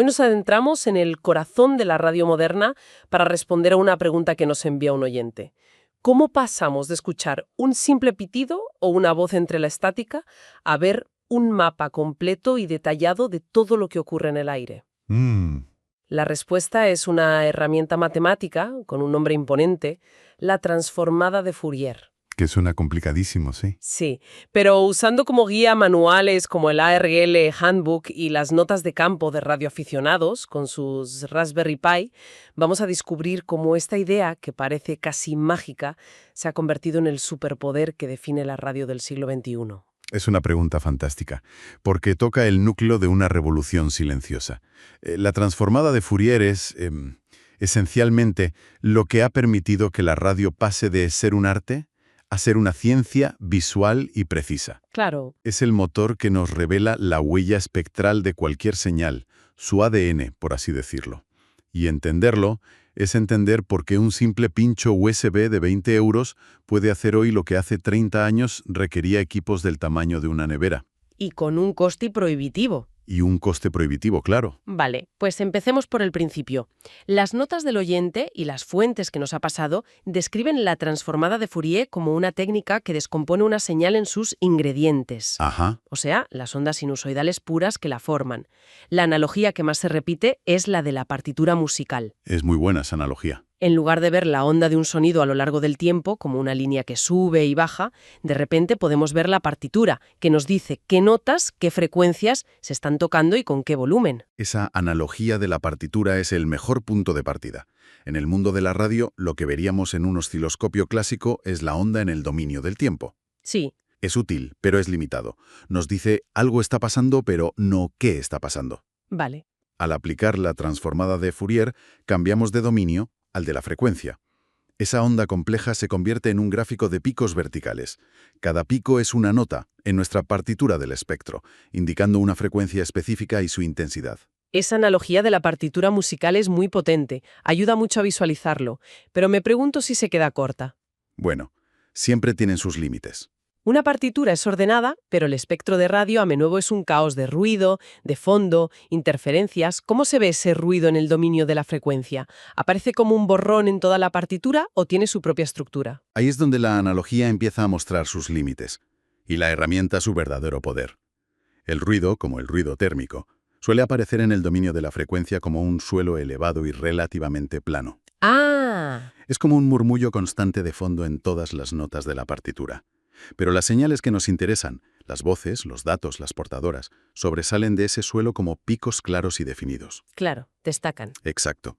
Hoy nos adentramos en el corazón de la radio moderna para responder a una pregunta que nos envía un oyente. ¿Cómo pasamos de escuchar un simple pitido o una voz entre la estática a ver un mapa completo y detallado de todo lo que ocurre en el aire? La respuesta es una herramienta matemática con un nombre imponente, la transformada de Fourier. Que suena complicadísimo, sí. Sí, pero usando como guía manuales como el ARGL Handbook y las notas de campo de radioaficionados con sus Raspberry Pi, vamos a descubrir cómo esta idea, que parece casi mágica, se ha convertido en el superpoder que define la radio del siglo XXI. Es una pregunta fantástica, porque toca el núcleo de una revolución silenciosa. La transformada de Fourier es, esencialmente, lo que ha permitido que la radio pase de ser un arte a ser una ciencia visual y precisa. Claro. Es el motor que nos revela la huella espectral de cualquier señal, su ADN, por así decirlo. Y entenderlo es entender por qué un simple pincho USB de 20 euros puede hacer hoy lo que hace 30 años requería equipos del tamaño de una nevera. Y con un coste prohibitivo. Y un coste prohibitivo, claro. Vale, pues empecemos por el principio. Las notas del oyente y las fuentes que nos ha pasado describen la transformada de Fourier como una técnica que descompone una señal en sus ingredientes. Ajá. O sea, las ondas sinusoidales puras que la forman. La analogía que más se repite es la de la partitura musical. Es muy buena esa analogía. En lugar de ver la onda de un sonido a lo largo del tiempo, como una línea que sube y baja, de repente podemos ver la partitura, que nos dice qué notas, qué frecuencias se están tocando y con qué volumen. Esa analogía de la partitura es el mejor punto de partida. En el mundo de la radio, lo que veríamos en un osciloscopio clásico es la onda en el dominio del tiempo. Sí. Es útil, pero es limitado. Nos dice algo está pasando, pero no qué está pasando. Vale. Al aplicar la transformada de Fourier, cambiamos de dominio al de la frecuencia. Esa onda compleja se convierte en un gráfico de picos verticales. Cada pico es una nota en nuestra partitura del espectro, indicando una frecuencia específica y su intensidad. Esa analogía de la partitura musical es muy potente, ayuda mucho a visualizarlo, pero me pregunto si se queda corta. Bueno, siempre tienen sus límites. Una partitura es ordenada, pero el espectro de radio a menudo es un caos de ruido, de fondo, interferencias. ¿Cómo se ve ese ruido en el dominio de la frecuencia? ¿Aparece como un borrón en toda la partitura o tiene su propia estructura? Ahí es donde la analogía empieza a mostrar sus límites, y la herramienta su verdadero poder. El ruido, como el ruido térmico, suele aparecer en el dominio de la frecuencia como un suelo elevado y relativamente plano. ¡Ah! Es como un murmullo constante de fondo en todas las notas de la partitura. Pero las señales que nos interesan, las voces, los datos, las portadoras, sobresalen de ese suelo como picos claros y definidos. Claro, destacan. Exacto.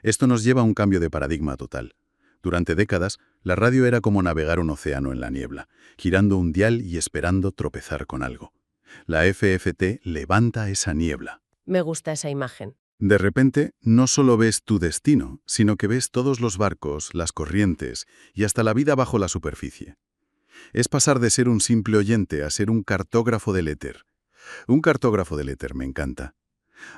Esto nos lleva a un cambio de paradigma total. Durante décadas, la radio era como navegar un océano en la niebla, girando un dial y esperando tropezar con algo. La FFT levanta esa niebla. Me gusta esa imagen. De repente, no solo ves tu destino, sino que ves todos los barcos, las corrientes y hasta la vida bajo la superficie. Es pasar de ser un simple oyente a ser un cartógrafo del éter. Un cartógrafo del éter, me encanta.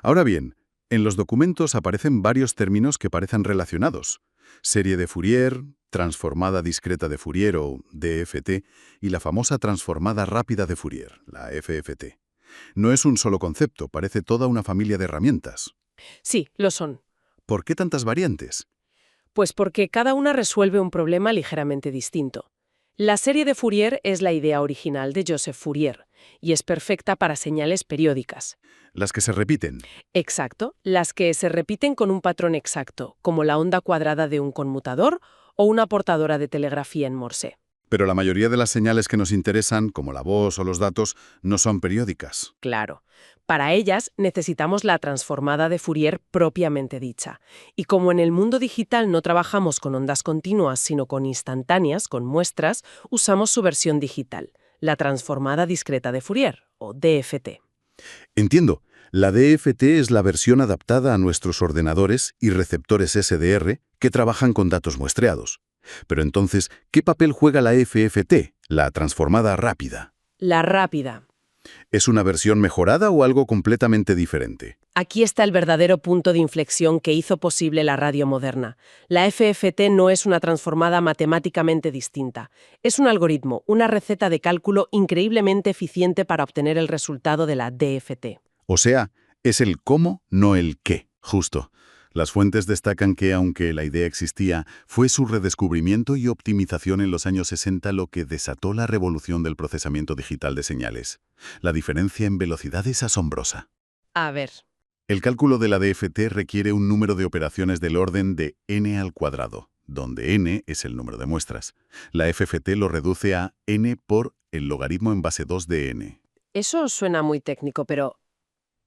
Ahora bien, en los documentos aparecen varios términos que parecen relacionados. Serie de Fourier, transformada discreta de Fourier o DFT, y la famosa transformada rápida de Fourier, la FFT. No es un solo concepto, parece toda una familia de herramientas. Sí, lo son. ¿Por qué tantas variantes? Pues porque cada una resuelve un problema ligeramente distinto. La serie de Fourier es la idea original de Joseph Fourier y es perfecta para señales periódicas. Las que se repiten. Exacto, las que se repiten con un patrón exacto, como la onda cuadrada de un conmutador o una portadora de telegrafía en Morse. Pero la mayoría de las señales que nos interesan, como la voz o los datos, no son periódicas. Claro. Para ellas necesitamos la transformada de Fourier propiamente dicha. Y como en el mundo digital no trabajamos con ondas continuas, sino con instantáneas, con muestras, usamos su versión digital, la transformada discreta de Fourier, o DFT. Entiendo. La DFT es la versión adaptada a nuestros ordenadores y receptores SDR que trabajan con datos muestreados. Pero entonces, ¿qué papel juega la FFT, la transformada rápida? La rápida. ¿Es una versión mejorada o algo completamente diferente? Aquí está el verdadero punto de inflexión que hizo posible la radio moderna. La FFT no es una transformada matemáticamente distinta. Es un algoritmo, una receta de cálculo increíblemente eficiente para obtener el resultado de la DFT. O sea, Es el cómo, no el qué. Justo. Las fuentes destacan que, aunque la idea existía, fue su redescubrimiento y optimización en los años 60 lo que desató la revolución del procesamiento digital de señales. La diferencia en velocidad es asombrosa. A ver. El cálculo de la DFT requiere un número de operaciones del orden de n al cuadrado, donde n es el número de muestras. La FFT lo reduce a n por el logaritmo en base 2 de n. Eso suena muy técnico, pero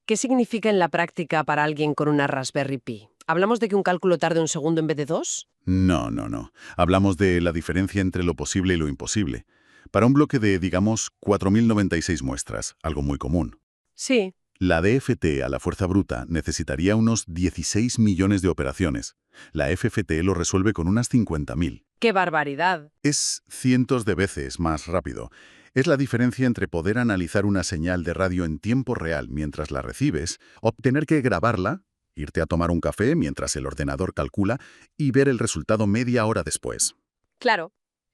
¿qué significa en la práctica para alguien con una Raspberry Pi? ¿Hablamos de que un cálculo tarde un segundo en vez de 2? No, no, no. Hablamos de la diferencia entre lo posible y lo imposible. Para un bloque de, digamos, 4096 muestras, algo muy común. Sí. La DFT a la fuerza bruta necesitaría unos 16 millones de operaciones. La FFT lo resuelve con unas 50.000. ¡Qué barbaridad! Es cientos de veces más rápido. Es la diferencia entre poder analizar una señal de radio en tiempo real mientras la recibes, obtener que grabarla, irte a tomar un café mientras el ordenador calcula y ver el resultado media hora después. Claro.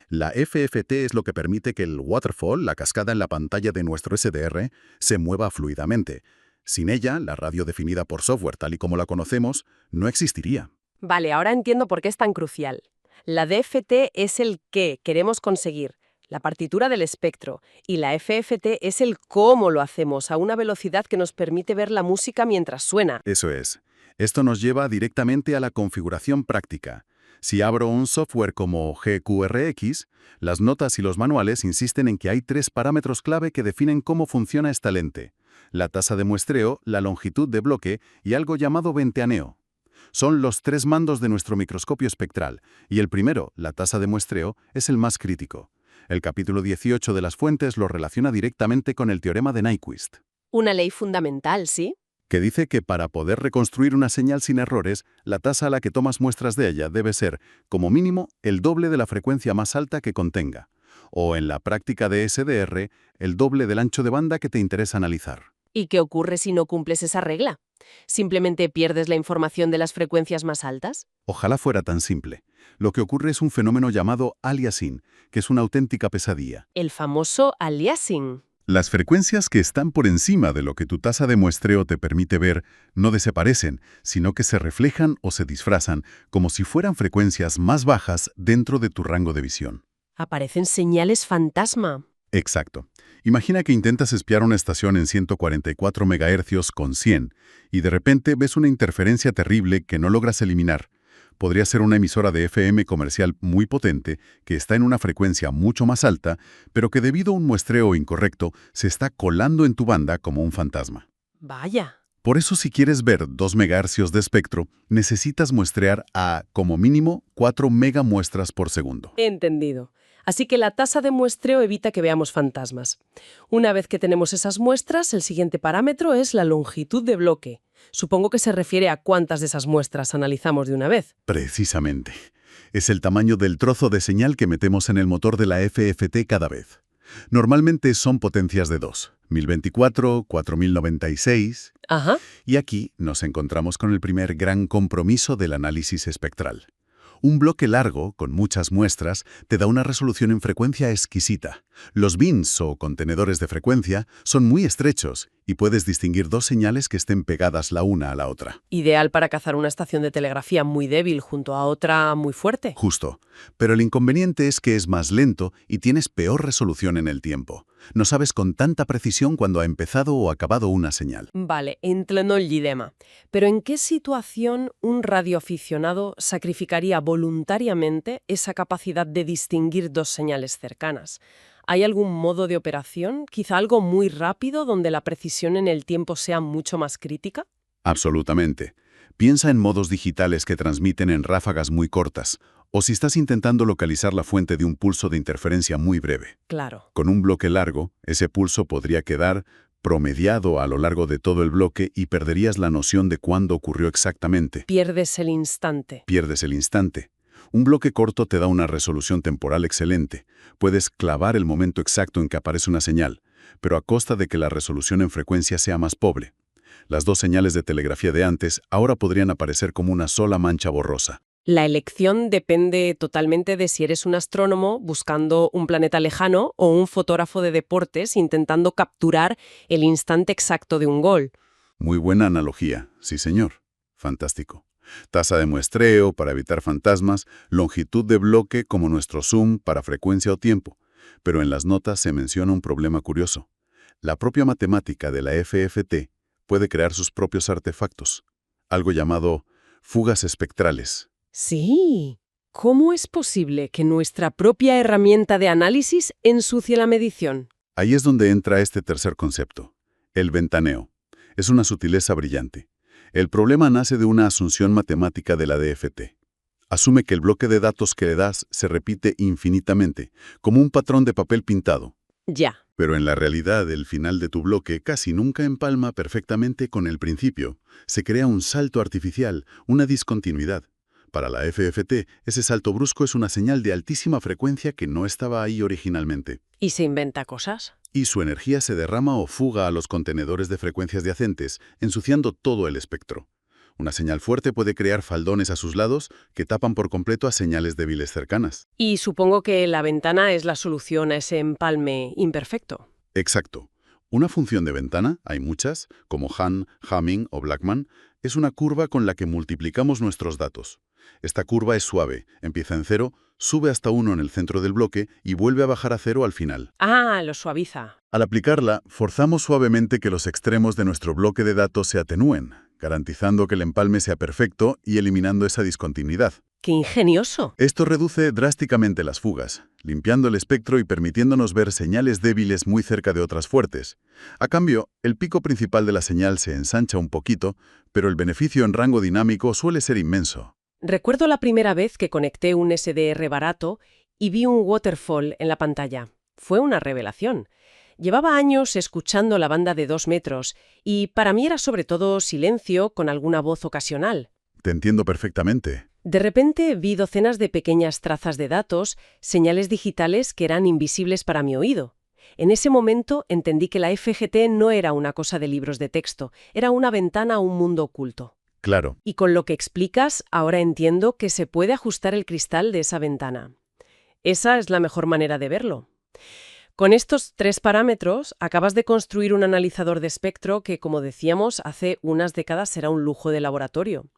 La FFT es lo que permite que el waterfall, la cascada en la pantalla de nuestro SDR, se mueva fluidamente. Sin ella, la radio definida por software tal y como la conocemos, no existiría. Vale, ahora entiendo por qué es tan crucial. La DFT es el qué queremos conseguir, la partitura del espectro, y la FFT es el cómo lo hacemos a una velocidad que nos permite ver la música mientras suena. Eso es. Esto nos lleva directamente a la configuración práctica. Si abro un software como GQRX, las notas y los manuales insisten en que hay 3 parámetros clave que definen cómo funciona esta lente: la tasa de muestreo, la longitud de bloque y algo llamado venteaneo. Son los 3 mandos de nuestro microscopio espectral, y el primero, la tasa de muestreo, es el más crítico. El capítulo 18 de las fuentes lo relaciona directamente con el teorema de Nyquist, Una ley fundamental, ¿sí? que dice que para poder reconstruir una señal sin errores, la tasa a la que tomas muestras de ella debe ser, como mínimo, el doble de la frecuencia más alta que contenga, o en la práctica de SDR, el doble del ancho de banda que te interesa analizar. ¿Y qué ocurre si no cumples esa regla? ¿Simplemente pierdes la información de las frecuencias más altas? Ojalá fuera tan simple. Lo que ocurre es un fenómeno llamado aliasing, que es una auténtica pesadilla. El famoso aliasing. Las frecuencias que están por encima de lo que tu tasa de muestreo te permite ver no desaparecen, sino que se reflejan o se disfrazan como si fueran frecuencias más bajas dentro de tu rango de visión. Aparecen señales fantasma. Exacto. Imagina que intentas espiar una estación en 144 MHz con 100 y de repente ves una interferencia terrible que no logras eliminar. Podría ser una emisora de FM comercial muy potente que está en una frecuencia mucho más alta, pero que debido a un muestreo incorrecto se está colando en tu banda como un fantasma. Vaya. Por eso, si quieres ver 2 MHz de espectro, necesitas muestrear a, como mínimo, 4 megamuestras por segundo. Entendido. Así que la tasa de muestreo evita que veamos fantasmas. Una vez que tenemos esas muestras, el siguiente parámetro es la longitud de bloque. Supongo que se refiere a cuántas de esas muestras analizamos de una vez. Precisamente. Es el tamaño del trozo de señal que metemos en el motor de la FFT cada vez. Normalmente son potencias de 2, 1024, 4096, Ajá. y aquí nos encontramos con el primer gran compromiso del análisis espectral. Un bloque largo, con muchas muestras, te da una resolución en frecuencia exquisita. Los bins, o contenedores de frecuencia, son muy estrechos y puedes distinguir 2 señales que estén pegadas la una a la otra. Ideal para cazar una estación de telegrafía muy débil junto a otra muy fuerte. Justo. Pero el inconveniente es que es más lento y tienes peor resolución en el tiempo. No sabes con tanta precisión cuándo ha empezado o acabado una señal. Vale, entiendo el dilema. Pero ¿en qué situación un radioaficionado sacrificaría voluntariamente esa capacidad de distinguir 2 señales cercanas? ¿Hay algún modo de operación, quizá algo muy rápido, donde la precisión en el tiempo sea mucho más crítica? Absolutamente. Piensa en modos digitales que transmiten en ráfagas muy cortas, o si estás intentando localizar la fuente de un pulso de interferencia muy breve. Claro. Con un bloque largo, ese pulso podría quedar promediado a lo largo de todo el bloque y perderías la noción de cuándo ocurrió exactamente. Pierdes el instante. Pierdes el instante. Un bloque corto te da una resolución temporal excelente. Puedes clavar el momento exacto en que aparece una señal, pero a costa de que la resolución en frecuencia sea más pobre. Las 2 señales de telegrafía de antes ahora podrían aparecer como una sola mancha borrosa. La elección depende totalmente de si eres un astrónomo buscando un planeta lejano o un fotógrafo de deportes intentando capturar el instante exacto de un gol. Muy buena analogía, sí señor. Fantástico. Tasa de muestreo para evitar fantasmas, longitud de bloque como nuestro zoom para frecuencia o tiempo. Pero en las notas se menciona un problema curioso. La propia matemática de la FFT puede crear sus propios artefactos, algo llamado fugas espectrales. Sí. ¿Cómo es posible que nuestra propia herramienta de análisis ensucie la medición? Ahí es donde entra este tercer concepto, el ventaneo. Es una sutileza brillante. El problema nace de una asunción matemática de la DFT. Asume que el bloque de datos que le das se repite infinitamente, como un patrón de papel pintado. Ya. Pero en la realidad, el final de tu bloque casi nunca empalma perfectamente con el principio. Se crea un salto artificial, una discontinuidad. Para la FFT, ese salto brusco es una señal de altísima frecuencia que no estaba ahí originalmente. ¿Y se inventa cosas? Y su energía se derrama o fuga a los contenedores de frecuencias adyacentes, ensuciando todo el espectro. Una señal fuerte puede crear faldones a sus lados que tapan por completo a señales débiles cercanas. Y supongo que la ventana es la solución a ese empalme imperfecto. Exacto. Una función de ventana, hay muchas, como Hahn, Hamming o Blackman, es una curva con la que multiplicamos nuestros datos. Esta curva es suave, empieza en 0, sube hasta 1 en el centro del bloque y vuelve a bajar a 0 al final. Ah, lo suaviza. Al aplicarla, forzamos suavemente que los extremos de nuestro bloque de datos se atenúen, garantizando que el empalme sea perfecto y eliminando esa discontinuidad. ¡Qué ingenioso! Esto reduce drásticamente las fugas, limpiando el espectro y permitiéndonos ver señales débiles muy cerca de otras fuertes. A cambio, el pico principal de la señal se ensancha un poquito, pero el beneficio en rango dinámico suele ser inmenso. Recuerdo la primera vez que conecté un SDR barato y vi un waterfall en la pantalla. Fue una revelación. Llevaba años escuchando la banda de 2 metros y para mí era sobre todo silencio con alguna voz ocasional. Te entiendo perfectamente. De repente vi docenas de pequeñas trazas de datos, señales digitales que eran invisibles para mi oído. En ese momento entendí que la FGT no era una cosa de libros de texto, era una ventana a un mundo oculto. Claro. Y con lo que explicas, ahora entiendo que se puede ajustar el cristal de esa ventana. Esa es la mejor manera de verlo. Con estos 3 parámetros, acabas de construir un analizador de espectro que, como decíamos, hace unas décadas era un lujo de laboratorio.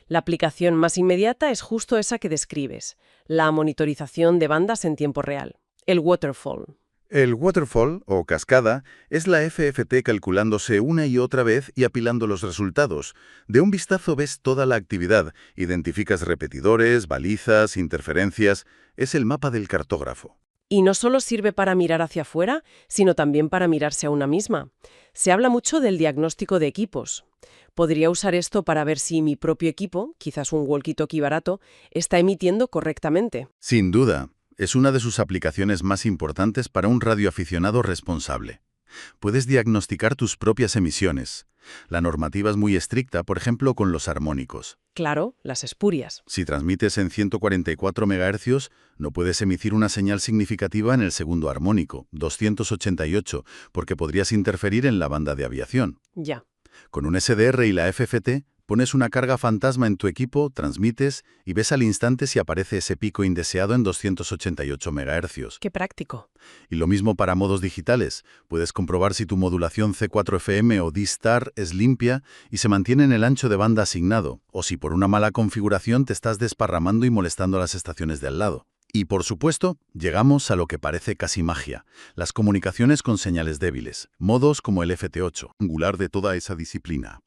La aplicación más inmediata es justo esa que describes, la monitorización de bandas en tiempo real, el waterfall. El waterfall, o cascada, es la FFT calculándose una y otra vez y apilando los resultados. De un vistazo ves toda la actividad, identificas repetidores, balizas, interferencias. Es el mapa del cartógrafo. Y no solo sirve para mirar hacia afuera, sino también para mirarse a una misma. Se habla mucho del diagnóstico de equipos. Podría usar esto para ver si mi propio equipo, quizás un walkie-talkie barato, está emitiendo correctamente. Sin duda, es una de sus aplicaciones más importantes para un radioaficionado responsable. Puedes diagnosticar tus propias emisiones. La normativa es muy estricta, por ejemplo, con los armónicos. Claro, las espurias. Si transmites en 144 MHz, no puedes emitir una señal significativa en el segundo armónico, 288, porque podrías interferir en la banda de aviación. Ya. Con un SDR y la FFT, pones una carga fantasma en tu equipo, transmites y ves al instante si aparece ese pico indeseado en 288 MHz. Qué práctico. Y lo mismo para modos digitales. Puedes comprobar si tu modulación C4FM o D-Star es limpia y se mantiene en el ancho de banda asignado, o si por una mala configuración te estás desparramando y molestando a las estaciones de al lado. Y por supuesto, llegamos a lo que parece casi magia, las comunicaciones con señales débiles, modos como el FT8, Angular de toda esa disciplina.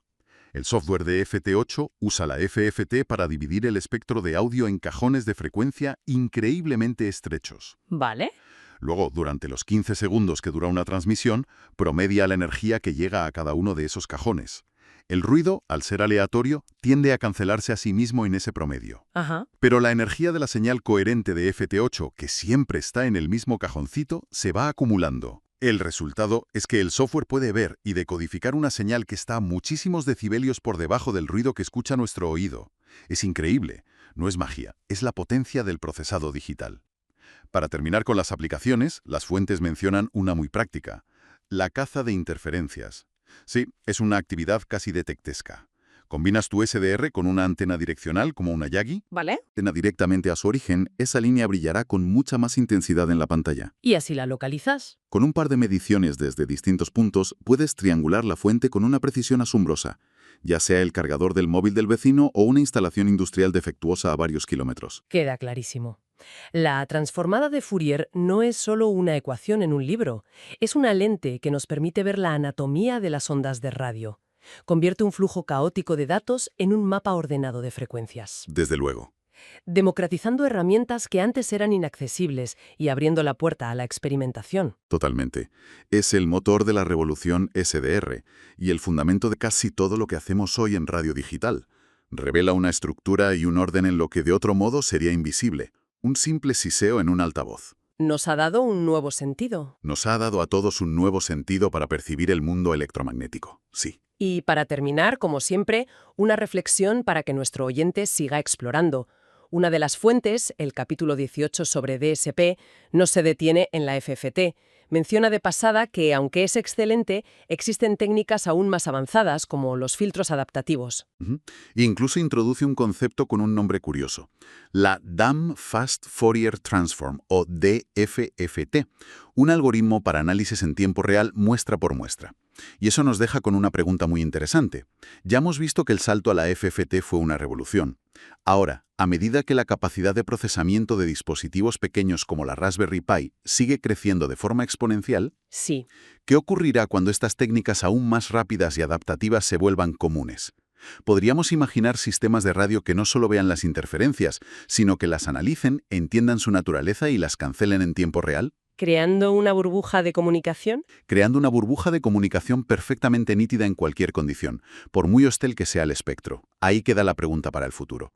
El software de FT8 usa la FFT para dividir el espectro de audio en cajones de frecuencia increíblemente estrechos. ¿Vale? Luego, durante los 15 segundos que dura una transmisión, promedia la energía que llega a cada uno de esos cajones. El ruido, al ser aleatorio, tiende a cancelarse a sí mismo en ese promedio. Ajá. Pero la energía de la señal coherente de FT8, que siempre está en el mismo cajoncito, se va acumulando. El resultado es que el software puede ver y decodificar una señal que está a muchísimos decibelios por debajo del ruido que escucha nuestro oído. Es increíble. No es magia, es la potencia del procesado digital. Para terminar con las aplicaciones, las fuentes mencionan una muy práctica: la caza de interferencias. Sí, es una actividad casi detectesca. Combinas tu SDR con una antena direccional como una Yagi, ¿Vale? antena directamente a su origen, esa línea brillará con mucha más intensidad en la pantalla. ¿Y así la localizas? Con un par de mediciones desde distintos puntos, puedes triangular la fuente con una precisión asombrosa, ya sea el cargador del móvil del vecino o una instalación industrial defectuosa a varios kilómetros. Queda clarísimo. La transformada de Fourier no es solo una ecuación en un libro, es una lente que nos permite ver la anatomía de las ondas de radio. Convierte un flujo caótico de datos en un mapa ordenado de frecuencias, Desde luego. democratizando herramientas que antes eran inaccesibles y abriendo la puerta a la experimentación. Totalmente. Es el motor de la revolución SDR y el fundamento de casi todo lo que hacemos hoy en radio digital. Revela una estructura y un orden en lo que de otro modo sería invisible. Un simple siseo en un altavoz. Nos ha dado un nuevo sentido. Nos ha dado a todos un nuevo sentido para percibir el mundo electromagnético. Sí. Y para terminar, como siempre, una reflexión para que nuestro oyente siga explorando. Una de las fuentes, el capítulo 18 sobre DSP, no se detiene en la FFT. Menciona de pasada que, aunque es excelente, existen técnicas aún más avanzadas, como los filtros adaptativos. E incluso introduce un concepto con un nombre curioso. La Damn Fast Fourier Transform, o DFFT, un algoritmo para análisis en tiempo real muestra por muestra. Y eso nos deja con una pregunta muy interesante. Ya hemos visto que el salto a la FFT fue una revolución. Ahora, a medida que la capacidad de procesamiento de dispositivos pequeños como la Raspberry Pi sigue creciendo de forma exponencial, Sí. ¿qué ocurrirá cuando estas técnicas aún más rápidas y adaptativas se vuelvan comunes? Podríamos imaginar sistemas de radio que no solo vean las interferencias, sino que las analicen, entiendan su naturaleza y las cancelen en tiempo real, ¿Creando una burbuja de comunicación? creando una burbuja de comunicación perfectamente nítida en cualquier condición, por muy hostil que sea el espectro. Ahí queda la pregunta para el futuro.